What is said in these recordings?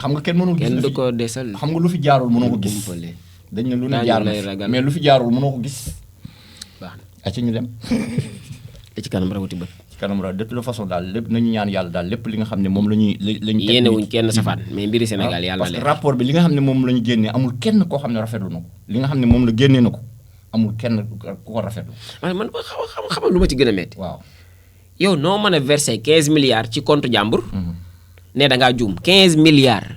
xam nga kenn mënoo gis kenn du ko desal xam nga lu fi jaarul mënoo ko gis gumpale dañ ne lu ne jaar na mais lu fi jaarul mënoo ko gis baax na a ci ñu dem ci kanam rawati bët kanam ra de toute façon daal lépp nañu ñaan yàlla daal lépp li nga xam ne moom lañuy yéene wuñ kenn safaan mais mbiri Sénégal yàlla parce que rapport bi li nga xam ne moom la ñu génnee amul kenn koo xam ne rafetlu na ko li nga xam ne moom la génnee na ko amul kenn ku ko rafetlu man xam lu ma ci gën a metti waaw yow noo mën a verser 15 milliards ci compte jàmbur ne da ngaa juum 15 milliards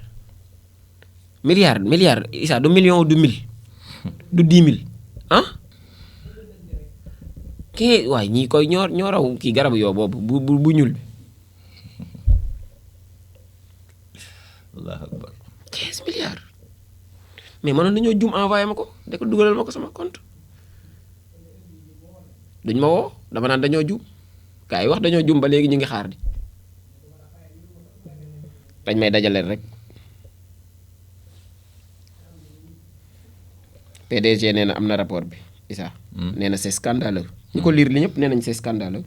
Issa du million du 1000 du 10 000 ah waaye ñii koy ñoo raw kii garabu yoo boobu bu ñuul bi allahu akbar 15 milliards mais mënoon nañoo juum envoyé ma ko da ko dugalal ma ko sama compte duñ ma woo dama naan dañoo juum gaa yi wax dañoo juum ba léegi ñu ngi xaar di dañ may dajaleel rek PDG nee na am na rapport bi Issa nee na c'est scandaleux ñu ko lire li ñëpp nee nañ c'est scandaleux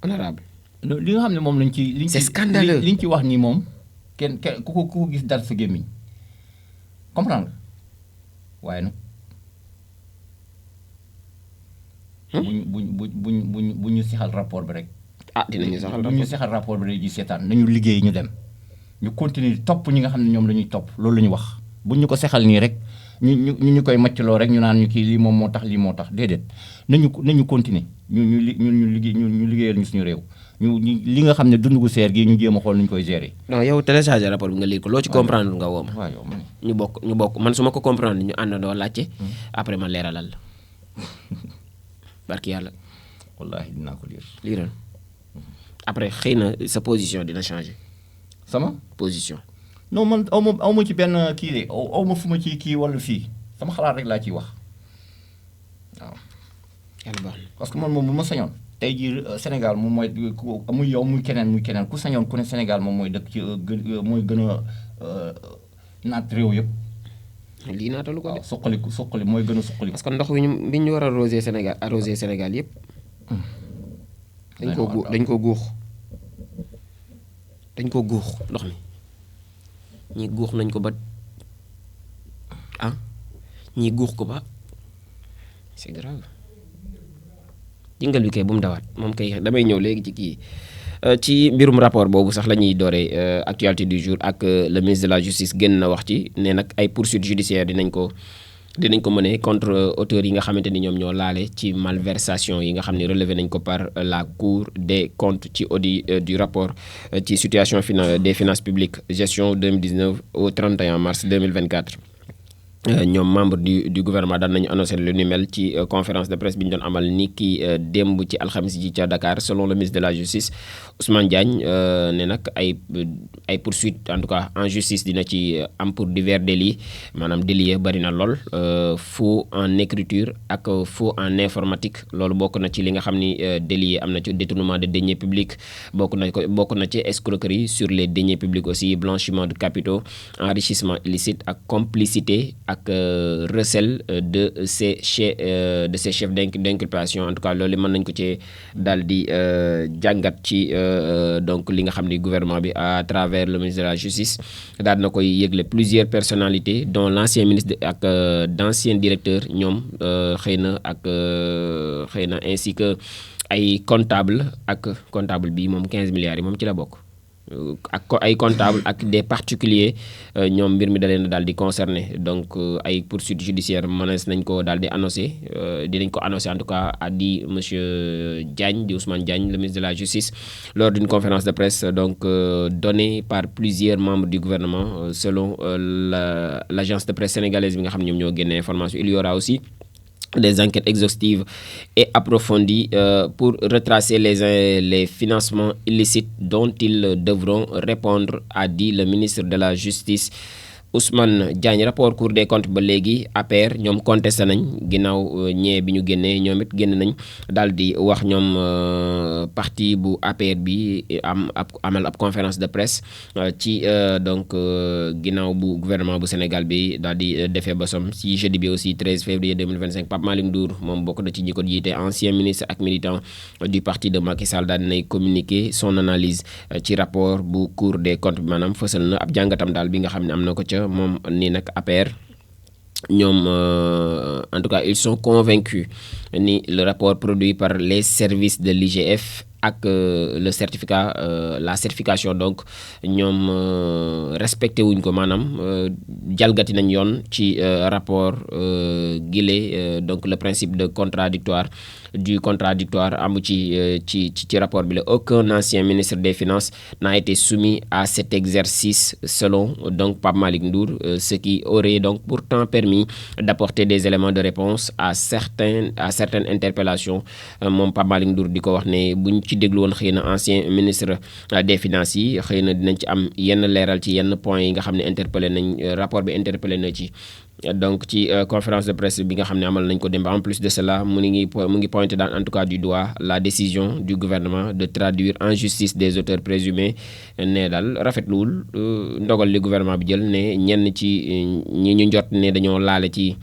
honorable li nga xam ne moom lañ ci c'est scandaleux liñ ci wax nii moom kenn ku ko gis dara sa gémmiñ comprendre waaye nag bu ñu sexal rapport bi rek dinañu saxal bu ñu sexal rapport bi rek ji seetaan nañu liggéey ñu dem ñu continuer topp ñi nga xam ne ñoom la ñuy topp loolu la ñu wax bu ñu ko sexal nii rek ñu koy màccloo rek ñu naan ñu kii lii moom moo tax lii moo tax déedéet nañu continuer ñu liggéeyal ñu suñu réew ñu li nga xam ne dund gu seer gi ñu jéem a xool nu ñu koy gérer. non yow télécharger rapport bi nga lire ko loo ci comprendre nga woo ma. waaw yow man ñu bokk man su ma ko comprendre ñu àndandoo laajte. après ma leeralal la barki yàlla. wallaahi dinaa ko lire. liiral après xëy na sa position dina changer. sama position. non man aw ma ci benn kii de aw ma fu ma ci kii wala fii sama xalaat rek laa ciy wax waaw. yàlla baax na parce que man moom bu ma sañoon. tey jii Sénégal moom mooy muy yow muy keneen ku sañoon ku ne Sénégal moom mooy dëkk ci mooy gën a naat réew yëpp. lii naatalu ko de. waaw suqali mooy gën a suqali. parce que ndox bi ñu war a arroser Sénégal yëpp. dañ ko guux ndox mi ñii guux nañ ko ba ñii guux ko ba c'est grave. jingal bi kay bu mu dawaat moom kay damay ñëw léegi ci kii ci mbirum rapport boobu sax la ñuy dooree actualité du jour ak le ministre de la justice génn na wax ci ne nag ay poursuites judiciaires dinañ ko mener contre auteurs yi nga xamante ni ñoom ñoo laale ci malversation yi nga xam ne relevé nañ ko par la cour des comptes ci audit du rapport ci situation des finances publiques gestion 2019 au 31 mars 2024. ñoom membre du gouvernement daan nañu annoncé lu ni mel ci conférence de presse bi ñu doon amal ni ki démb ci alxamis ji ca Dakar selon le ministre de la justice Ousmane Diagne ne nag ay poursuites en tout cas en justice dina ci am pour divers délits maanaam délits bari na lool faux en écriture ak faux en informatique loolu bokk na ci li nga xam ni délits yi am na ci détournement de deniers publics bokk na ci escroquerie sur les deniers publics aussi blanchiment de capitaux enrichissement illicite ak complicité ak recel de ces chefs d'inculpation en tout cas loolu mën nañ ko ci daal di jàngat ci donc li nga xam ni gouvernement bi à travers le ministre de la justice daal na koy yëgle plusieurs personnalités dont l'ancien ministre ak d'anciens directeurs ñoom xëy na ainsi que ay comptable bi moom 15 milliards yi moom ci la bokk. ak ay comptable ak des particuliers ñoom mbir mi da leen daal di concerné donc ay poursuites judiciaires mënees nañ ko daal di annoncé dinañ ko annoncé en tout cas a dit monsieur Diagne di Ousmane Diagne le ministre de la justice lors d'une conférence de presse donc donnée par plusieurs membres du gouvernement selon l'agence de presse sénégalaise bi nga xam ne ñoom ñoo génne information il y aura aussi des enquêtes exhaustives et approfondies pour retracer les financements illicites dont ils devront répondre, a dit le ministre de la Justice Ousmane Diagne rapport Cour des comptes ba léegi APR ñoom contesté nañ ginnaaw ñee bi ñu génnee ñoom it génn nañ daal di wax ñoom parti bu APR bi amal ab conférence de presse ci donc ginnaaw bu gouvernement bu Sénégal bi daal di defee bosom ci jeudi bi aussi 13 février 2025 Pape Malick Ndour moom bokk na ci ñi ko jiite ancien ministre ak militant du parti de Macky Sall daal dinay communiquer son analyse ci rapport bu Cour des comptes bi maanaam fësal na ab jàngatam daal bi nga xam ne am na ko ca moom nii nag APR ñoom en tout cas ils sont convaincus ni le rapport produit par les services de l'IGF ak le certificat la certification donc ñoom respecté wuñ ko maanaam jalgati nañ yoon ci rapport gile donc le principe de contradictoire du contradictoire amu ci rapport bi la aucun ancien ministre des finances n'a été soumis à cet exercice selon donc Pape Malick Ndour ce qui aurait donc pourtant permis d'apporter des éléments de réponse à certaines interpellations moom Pape Malick Ndour di ko wax ne buñ ci déglu woon xëy na ancien ministre des finances yi xëy na dinañ ci am yenn leeral ci yenn points yi nga xam ne interpellé nañ rapport bi interpellé na ci donc ci conférence de presse bi nga xam ne amal nañ ko démb en plus de cela mu ngi pointé dans en tout cas du doigt la décision du gouvernement de traduire en justice des auteurs présumés ne daal rafetluwul ndogal li gouvernement bi jël ne ñenn ci ñi ñu njot ne dañoo laale ci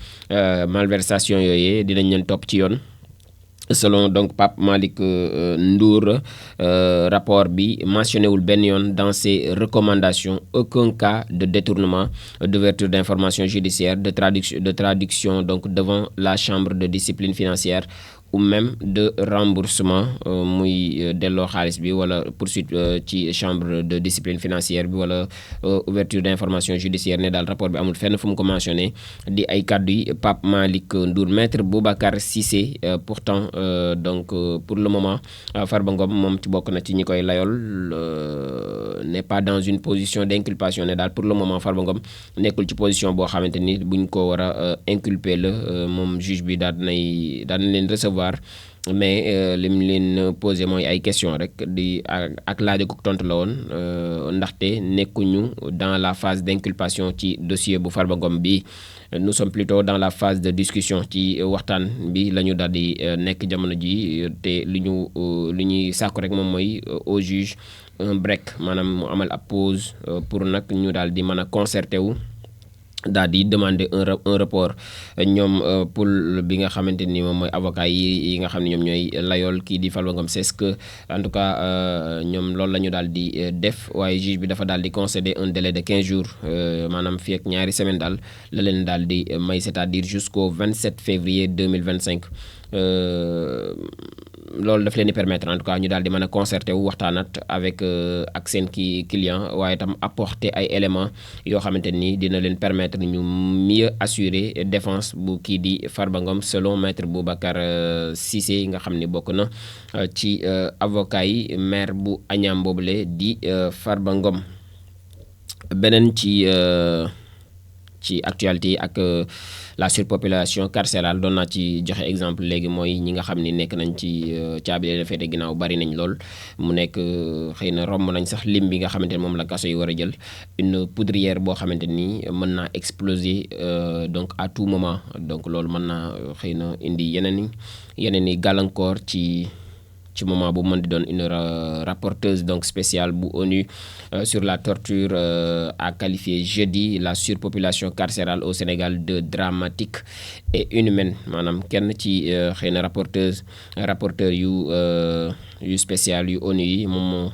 malversation yooyee dinañ leen topp ci yoon. Selon donc Pape Malick Ndour rapport bi mentionné wul benn yoon dans ses recommandations aucun cas de détournement d'ouverture d'information judiciaire de traduction donc devant la chambre de discipline financière ou même de remboursement muy delloo xaalis bi wala poursuite ci chambre de discipline financière bi wala ouverture d'information judiciaire ne daal rapport bi amul fenn fu mu ko mentionné di ay kàddu yi Pape Malick Ndour maître Boubacar Cissé pourtant donc pour le moment Farba Ngom moom ci bokk na ci ñi koy layool n'est pas dans une position d'inculpation ne daal pour le moment Farba Ngom nekkul ci position boo xamante ni buñ ko war a inculper la moom juge bi daal na leen recevoir mais lim leen posé mooy ay question rek di ak laaj ko tontu la woon ndaxte nekkuñu dans la phase d'inculpation ci dossier bu Farba Ngom bi nous sommes plutôt dans la phase de discussion ci waxtaan bi la ñu daal di nekk jamono ji te li ñuy sàkku rek moom mooy au juge un break maanaam mu amal ab pause pour nag ñu daal di mën a concerté wu daal di demander un report ñoom pour bi nga xamante ni moom mooy avocat yi nga xam ne ñoom ñooy layool kii di Farba Ngom c'est ce que en tout cas ñoom loolu la ñu daal di def waaye juge bi dafa daal di concéder un délai de 15 jours maanaam fii ak ñaari semaine daal la leen daal di may c'est-à-dire jusqu'au 27 février 2025 loolu daf leen di permettre en tout cas ñu daal di mën a concerter wu waxtaanat avec ak seen client waaye itam apporter ay éléments yoo xamante ni dina leen permettre ñu mieux assurer défense bu kii di Farba Ngom selon maître Boubacar Cissé nga xam ni bokk na ci avocat yi maire bu Agnam boobule di Farba Ngom beneen ci actualité yi ak la surpopulation carcérale doon naa ci joxe exemple léegi mooy ñi nga xam ni nekk nañ ci caabi leen féete ginnaaw bari nañ lool mu nekk xëy na romb nañ sax lim bi nga xamante ni moom la kaso yi war a jël une poudrière boo xamante ni mën naa exploser donc à tout moment donc loolu mën naa xëy na indi yeneen i gàllankoor ci moment bu mën di doon une rapporteuse donc spéciale bu ONU sur la torture a qualifié jeudi la surpopulation carcérale au Sénégal de dramatique et inhumaine maanaam kenn ci xëy na rapporteur yu spécial yu ONU yi moom moo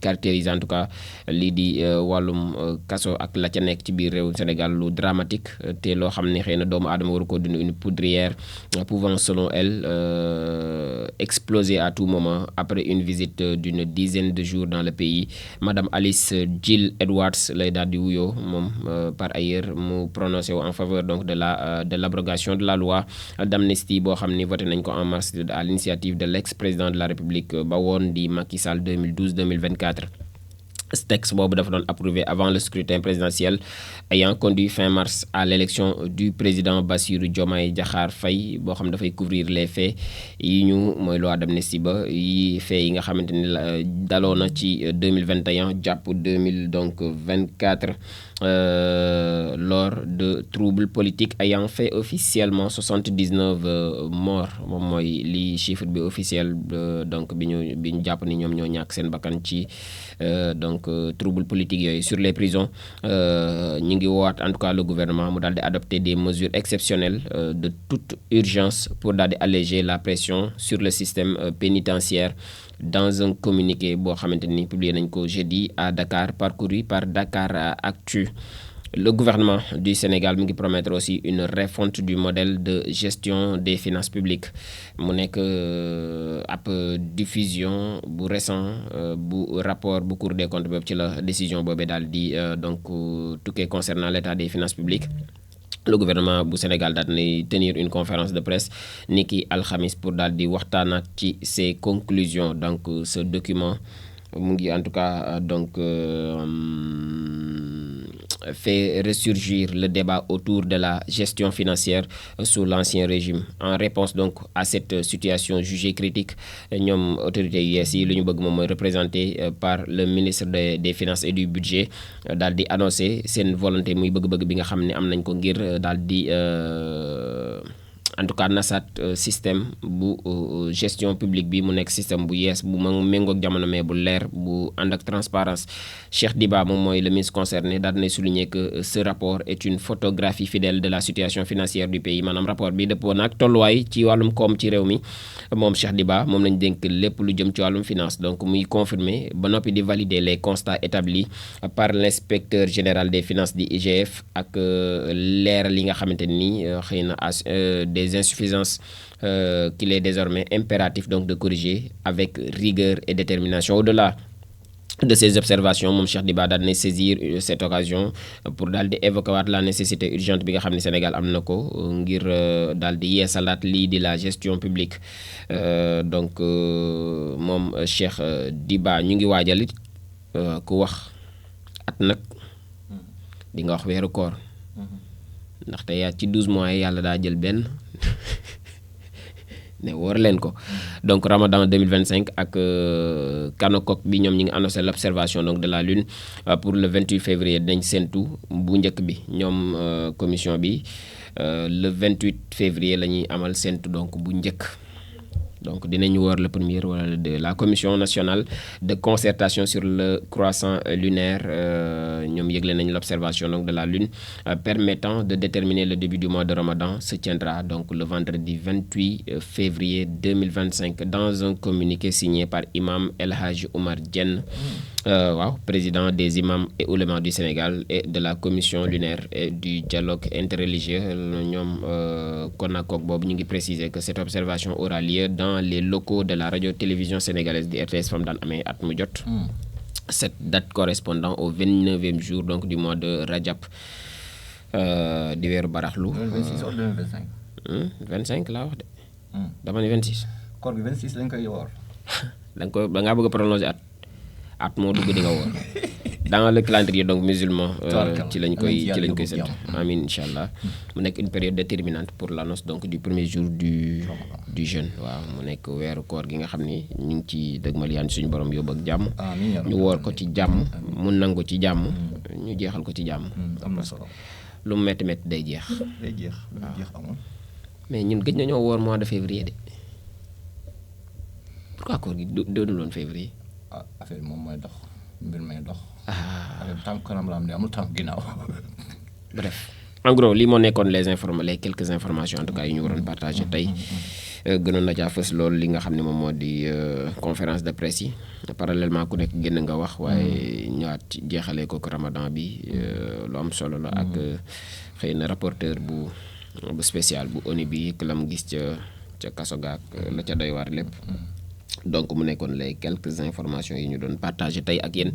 caractérise en tout cas lii di wàllum kaso ak la ca nekk ci biir réew Sénégal lu dramatique te loo xam ne xëy na doomu aadama waru ko dund une poudrière pouvant selon elle exploser à tout moment après une visite d'une dizaine de jours dans le pays Madame Alice Jill Edwards lay daal di wuyoo moom par ailleurs mu prononcé wu en faveur donc de l'abrogation de la loi d'amnistie boo xam ni voté nañ ko en mars à l'initiative de l'ex-président de la République ba woon di Macky Sall 2012-2024 Ce texte boobu dafa doon approuvé avant le scrutin présidentiel ayant conduit fin mars à l'élection du président Bassirou Diomaye Diakhar Faye boo xam dafay couvrir les faits yi ñu mooy loi d'amnistie ba yi faits yi nga xamante ni daloo na ci 2021 jàpp 2024 lors de troubles politiques ayant fait officiellement 79 morts moom mooy li chiffre bi officiel donc bi ñu jàpp ni ñoom ñoo ñàkk seen bakkan ci donc troubles politiques yooyu sur les prisons ñu ngi woowaat en tout cas le gouvernement mu daal di adopter des mesures exceptionnelles de toute urgence pour daal di alléger la pression sur le système pénitentiaire dans un communiqué boo xamante ni publié nañ ko jeudi à Dakar parcouru par Dakar Actu. Le gouvernement du Sénégal mu ngi promettre aussi une refonte du modèle de gestion des finances publiques mu nekk ab diffusion bu récent bu rapport bu Cour des comptes boobu ci la décision boobee daal di donc tukkee concernant l'état des finances publiques. Le gouvernement bu Sénégal daal di tenir une conférence de presse niki alxamis pour daal di waxtaanaat ci ses conclusions donc ce document mu ngi en tout cas donc fait ressurgir le débat autour de la gestion financière sous l'ancien régime. En réponse donc à cette situation jugée critique ñoom autorités yu yees yi lu ñu bëgg moom mooy représenté par le ministre des finances et du budget daal di annoncé seen volonté muy bëgg-bëgg bi nga xam ne am nañ ko ngir daal di en tout cas nasaat système bu gestion publique bi mu nekk système bu yees bu ma méngoog jamono mais bu leer bu ànd ak transparence Cheikh Diba moom mooy le ministre concerné daal dinay souligner que ce rapport est une photographie fidèle de la situation financière du pays maanaam rapport bi dëppoo nag tolluwaay ci wàllum koom ci réew mi moom Cheikh Diba moom lañ dénk lépp lu jëm ci wàllum finance donc muy confirmer ba noppi di valider les constats établis par l'inspecteur général des finances di IGF ak leeral li nga xamante ni xëy na des insuffisances qu'il est désormais impératif donc de corriger avec rigueur et détermination. Au-delà de ces observations moom Cheikh Diba daal di saisir cette occasion pour daal di évoquer waat la nécessité urgente bi nga xam ne Sénégal am na ko ngir daal di yeesalaat lii di la gestion publique donc moom Cheikh Diba ñu ngi waajalit ku wax at nag di nga wax weeru koor ndaxte yaa ci 12 mois yi yàlla daa jël benn ne woor leen ko donc Ramadan 2025 ak Kanokok bi ñoom ñi ngi annoncé l'observation donc de la lune pour le 28 février dañ séntu bu njëkk bi ñoom commission bi le 28 février la ñuy amal séntu donc bu njëkk donc dinañu woor le premier wala le deux. La commission nationale de concertation sur le croissant lunaire ñoom yëgle nañ l'observation donc de la lune permettant de déterminer le début du mois de Ramadan se tiendra donc le vendredi 28 février 2025 dans un communiqué signé par Imam El Hadj Oumar Diène waaw président des imams et oulémas du Sénégal et de la commission lunaire et du dialogue interreligieux ñoom Konakok boobu ñu ngi préciser que cette observation aura lieu dans les locaux de la radio-télévision sénégalaise di RTS fam daan amee at mu jot. Cette date correspondant au 29e jour donc du mois de Rajab di weeru baraxlu. 26 ou 25. 25 laa wax de. dama ne 26. koor bi 26 lañ koy woor. da ngaa bëgg a prolonger at moo dugg di nga woor dans le calendrier donc musulman ci lañ koy sant amin incha allah mu nekk une période déterminante pour l'annonce donc du premier jour du jeûne waaw mu nekk weeru koor gi nga xam ni ñu ngi ci dëgmal yaan suñu borom yóbbu ak jàmm ñu woor ko ci jàmm mu nangu ci jàmm ñu jeexal ko ci jàmm am na solo lu mu métti day jeex amul mais ñun gëj nañoo woor mois de février de pourquoi koor gi doonul woon février affaire moom mooy dox mbir may dox. affaire tànk kanam la am ne amul tànk ginnaaw. bref en gros lii moo nekkoon les quelques informations en tout cas yi ñu waroon partager tey gënoon na caa fës loolu li nga xam ne moom moo di conférence de presse yi parallèlement ku nekk génn nga wax waaye ñëwaat ci jeexalee ko Ramadan bi lu am solo la ak xëy na rapporteur bu spécial bu ONU bi que la mu gis ca kaso gaak la ca doy waar lépp. donc mu nekkoon les quelques informations yi ñu doon partager tey ak yéen